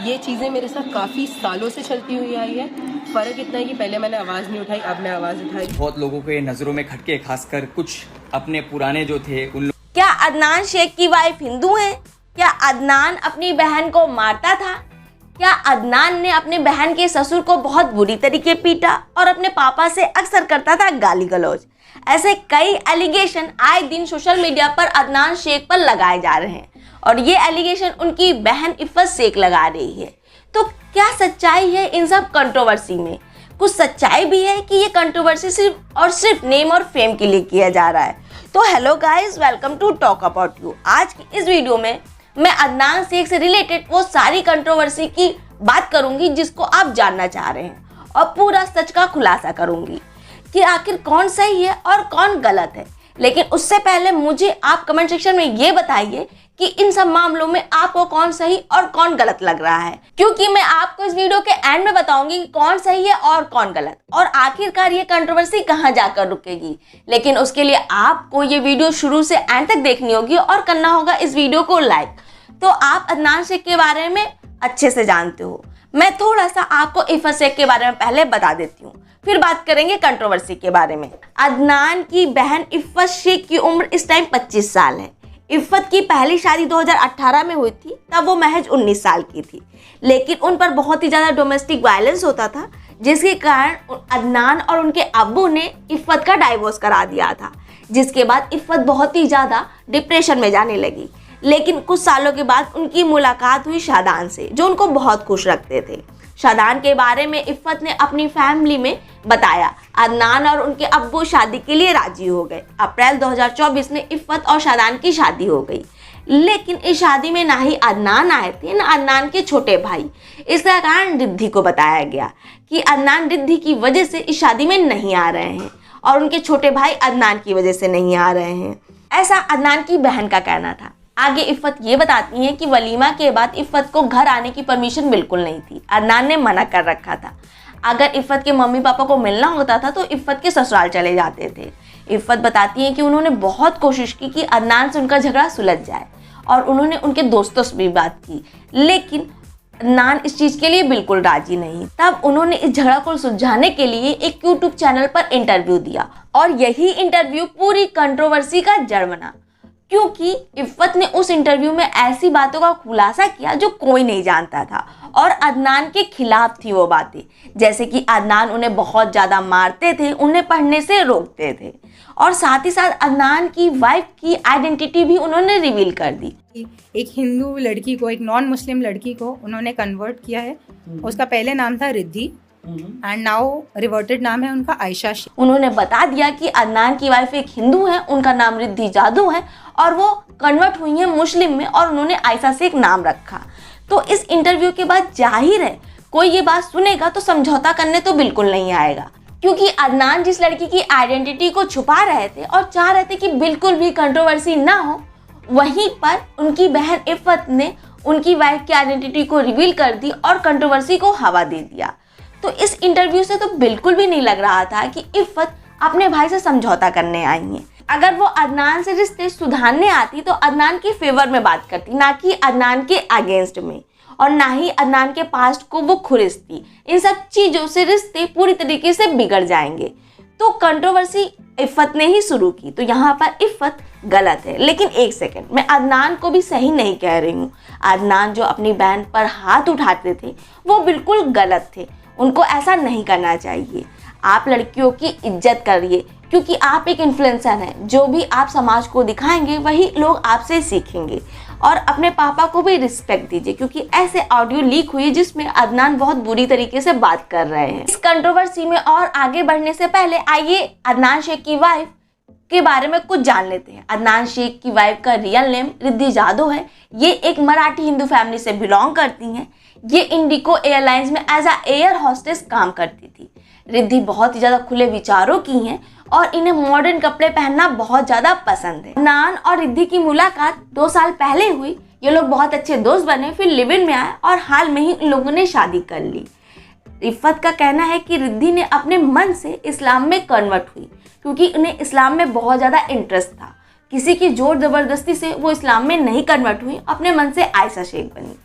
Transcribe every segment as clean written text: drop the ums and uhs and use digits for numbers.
ये चीज़ें मेरे साथ काफ़ी सालों से चलती हुई आई है। फ़र्क इतना है कि पहले मैंने आवाज़ नहीं उठाई, अब मैं आवाज़ उठाई। बहुत लोगों के नज़रों में खटके, खासकर कुछ अपने पुराने जो थे उन। क्या अदनान शेख की वाइफ हिंदू है? क्या अदनान अपनी बहन को मारता था? क्या अदनान ने अपने बहन के ससुर को बहुत बुरी तरीके पीटा और अपने पापा से अक्सर करता था गाली गलौज? ऐसे कई एलिगेशन आए दिन सोशल मीडिया पर अदनान शेख पर लगाए जा रहे हैं और ये एलिगेशन उनकी बहन इफ़त शेख लगा रही है। तो क्या सच्चाई है इन सब कंट्रोवर्सी में? कुछ सच्चाई भी है कि ये कंट्रोवर्सी सिर्फ नेम और फेम के लिए किया जा रहा है? तो hello guys, welcome to talk about you. आज की इस वीडियो में मैं अदनान शेख से रिलेटेड वो सारी कंट्रोवर्सी की बात करूंगी जिसको आप जानना चाह रहे हैं और पूरा सच का खुलासा करूंगी कि आखिर कौन सही है और कौन गलत है। लेकिन उससे पहले मुझे आप कमेंट सेक्शन में ये बताइए कि इन सब मामलों में आपको कौन सही और कौन गलत लग रहा है, क्योंकि मैं आपको इस वीडियो के एंड में बताऊंगी कि कौन सही है और कौन गलत, और आखिरकार ये कंट्रोवर्सी कहां जाकर रुकेगी। लेकिन उसके लिए आपको ये वीडियो शुरू से एंड तक देखनी होगी और करना होगा इस वीडियो को लाइक। तो आप अदनान शेख के बारे में अच्छे से जानते हो, मैं थोड़ा सा आपको इफ़त शेख के बारे में पहले बता देती हूँ, फिर बात करेंगे कंट्रोवर्सी के बारे में। अदनान की बहन इफ़त शेख की उम्र इस टाइम 25 साल है। इफ़त की पहली शादी 2018 में हुई थी, तब वो महज 19 साल की थी। लेकिन उन पर बहुत ही ज़्यादा डोमेस्टिक वायलेंस होता था, जिसके कारण अदनान और उनके अब्बू ने इफ़त का डाइवोर्स करा दिया था, जिसके बाद इफ़त बहुत ही ज़्यादा डिप्रेशन में जाने लगी। लेकिन कुछ सालों के बाद उनकी मुलाकात हुई शादान से, जो उनको बहुत खुश रखते थे। शादान के बारे में इफ़त ने अपनी फैमिली में बताया। अदनान और उनके अब्बू शादी के लिए राजी हो गए। अप्रैल 2024 में इफ़त और शादान की शादी हो गई। लेकिन इस शादी में ना ही अदनान आए थे ना अदनान के छोटे भाई। इसका कारण रिद्धि को बताया गया कि अदनान रिद्धि की वजह से इस शादी में नहीं आ रहे हैं और उनके छोटे भाई अदनान की वजह से नहीं आ रहे हैं, ऐसा अदनान की बहन का कहना था। आगे इफ़त ये बताती हैं कि वलीमा के बाद इफ़त को घर आने की परमिशन बिल्कुल नहीं थी। अदनान ने मना कर रखा था। अगर इफ़त के मम्मी पापा को मिलना होता था तो इफ़त के ससुराल चले जाते थे। इफ़त बताती हैं कि उन्होंने बहुत कोशिश की कि अदनान से उनका झगड़ा सुलझ जाए और उन्होंने उनके दोस्तों से भी बात की, लेकिन अदनान इस चीज़ के लिए बिल्कुल राजी नहीं। तब उन्होंने इस झगड़ा को सुलझाने के लिए एक यूट्यूब चैनल पर इंटरव्यू दिया और यही इंटरव्यू पूरी कंट्रोवर्सी का जड़ बना, क्योंकि इफ़त ने उस इंटरव्यू में ऐसी बातों का खुलासा किया जो कोई नहीं जानता था और अदनान के खिलाफ थी वो बातें, जैसे कि अदनान उन्हें बहुत ज़्यादा मारते थे, उन्हें पढ़ने से रोकते थे और साथ ही साथ अदनान की वाइफ की आइडेंटिटी भी उन्होंने रिवील कर दी। एक हिंदू लड़की को, एक नॉन मुस्लिम लड़की को उन्होंने कन्वर्ट किया है। उसका पहले नाम था रिद्धि एंड नाउ रिवर्टेड नाम है उनका आयशा शेख। उन्होंने बता दिया कि अदनान की वाइफ एक हिंदू है, उनका नाम रिद्धि जादू है और वो कन्वर्ट हुई है मुस्लिम में और उन्होंने आयशा शेख नाम रखा। तो इस इंटरव्यू के बाद जाहिर है कोई ये बात सुनेगा तो समझौता करने तो बिल्कुल नहीं आएगा, क्योंकि अदनान जिस लड़की की आइडेंटिटी को छुपा रहे थे और चाह रहे थे कि बिल्कुल भी कंट्रोवर्सी ना हो, वहीं पर उनकी बहन इफ़त ने उनकी वाइफ की आइडेंटिटी को रिवील कर दी और कंट्रोवर्सी को हवा दे दिया। तो इस इंटरव्यू से तो बिल्कुल भी नहीं लग रहा था कि इफ़त अपने भाई से समझौता करने आई हैं। अगर वो अदनान से रिश्ते सुधारने आती तो अदनान के फेवर में बात करती, ना कि अदनान के अगेंस्ट में, और ना ही अदनान के पास्ट को वो खुरिसती। इन सब चीज़ों से रिश्ते पूरी तरीके से बिगड़ जाएंगे। तो कंट्रोवर्सी इफ़त ने ही शुरू की, तो यहाँ पर इफ़त गलत है। लेकिन एक सेकंड, मैं अदनान को भी सही नहीं कह रही हूँ। अदनान जो अपनी बहन पर हाथ उठाते थे वो बिल्कुल गलत थे, उनको ऐसा नहीं करना चाहिए। आप लड़कियों की इज्जत करिए, क्योंकि आप एक इन्फ्लुएंसर हैं। जो भी आप समाज को दिखाएंगे वही लोग आपसे सीखेंगे। और अपने पापा को भी रिस्पेक्ट दीजिए, क्योंकि ऐसे ऑडियो लीक हुई जिसमें अदनान बहुत बुरी तरीके से बात कर रहे हैं। इस कंट्रोवर्सी में और आगे बढ़ने से पहले आइए अदनान शेख की वाइफ के बारे में कुछ जान लेते हैं। अदनान शेख की वाइफ का रियल नेम रिद्धि जादव है। ये एक मराठी हिंदू फैमिली से बिलोंग करती हैं। ये इंडिगो एयरलाइंस में एज अ एयर होस्टेस काम करती थी। रिद्धि बहुत ही ज़्यादा खुले विचारों की हैं और इन्हें मॉडर्न कपड़े पहनना बहुत ज़्यादा पसंद है। अदनान और रिद्धि की मुलाकात 2 साल पहले हुई। ये लोग बहुत अच्छे दोस्त बने, फिर लिव इन में आए और हाल में ही इन लोगों ने शादी कर ली। इफ़त का कहना है कि रिद्धि ने अपने मन से इस्लाम में कन्वर्ट हुई, क्योंकि उन्हें इस्लाम में बहुत ज़्यादा इंटरेस्ट था। किसी की जोर ज़बरदस्ती से वो इस्लाम में नहीं कन्वर्ट हुई, अपने मन से आयशा शेख बनी।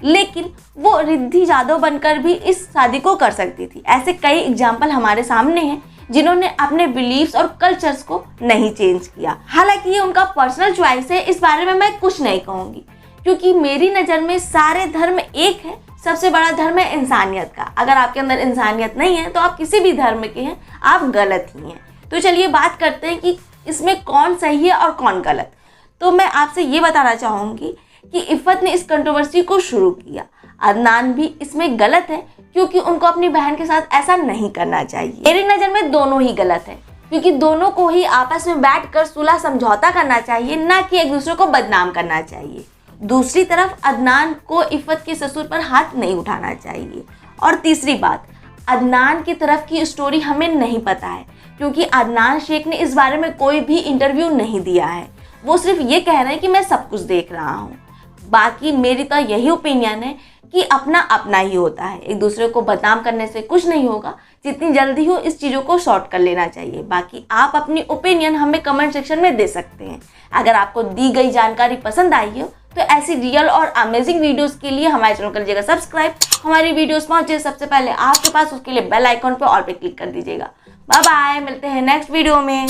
लेकिन वो रिद्धि जादव बनकर भी इस शादी को कर सकती थी। ऐसे कई एग्जाम्पल हमारे सामने हैं जिन्होंने अपने बिलीव्स और कल्चर्स को नहीं चेंज किया। हालांकि ये उनका पर्सनल चॉइस है, इस बारे में मैं कुछ नहीं कहूँगी, क्योंकि मेरी नज़र में सारे धर्म एक है। सबसे बड़ा धर्म है इंसानियत का। अगर आपके अंदर इंसानियत नहीं है तो आप किसी भी धर्म के हैं, आप गलत ही हैं। तो चलिए बात करते हैं कि इसमें कौन सही है और कौन गलत। तो मैं आपसे ये बताना चाहूँगी कि इफ़त ने इस कंट्रोवर्सी को शुरू किया। अदनान भी इसमें गलत है, क्योंकि उनको अपनी बहन के साथ ऐसा नहीं करना चाहिए। मेरी नज़र में दोनों ही गलत है, क्योंकि दोनों को ही आपस में बैठकर सुलह समझौता करना चाहिए, ना कि एक दूसरे को बदनाम करना चाहिए। दूसरी तरफ अदनान को इफ़त के ससुर पर हाथ नहीं उठाना चाहिए। और तीसरी बात, अदनान की तरफ की स्टोरी हमें नहीं पता है, क्योंकि अदनान शेख ने इस बारे में कोई भी इंटरव्यू नहीं दिया है। वो सिर्फ ये कह रहे हैं कि मैं सब कुछ देख रहा हूँ। बाकी मेरी तो यही ओपिनियन है कि अपना अपना ही होता है, एक दूसरे को बदनाम करने से कुछ नहीं होगा। जितनी जल्दी हो इस चीज़ों को सॉर्ट कर लेना चाहिए। बाकी आप अपनी ओपिनियन हमें कमेंट सेक्शन में दे सकते हैं। अगर आपको दी गई जानकारी पसंद आई हो तो ऐसी रियल और अमेजिंग वीडियोस के लिए हमारे चैनल कर लीजिएगा सब्सक्राइब। हमारी वीडियोस पहुंचे सबसे पहले आपके पास, उसके लिए बेल आइकॉन पर ऑल पे क्लिक कर दीजिएगा। बाय बाय, मिलते हैं नेक्स्ट वीडियो में।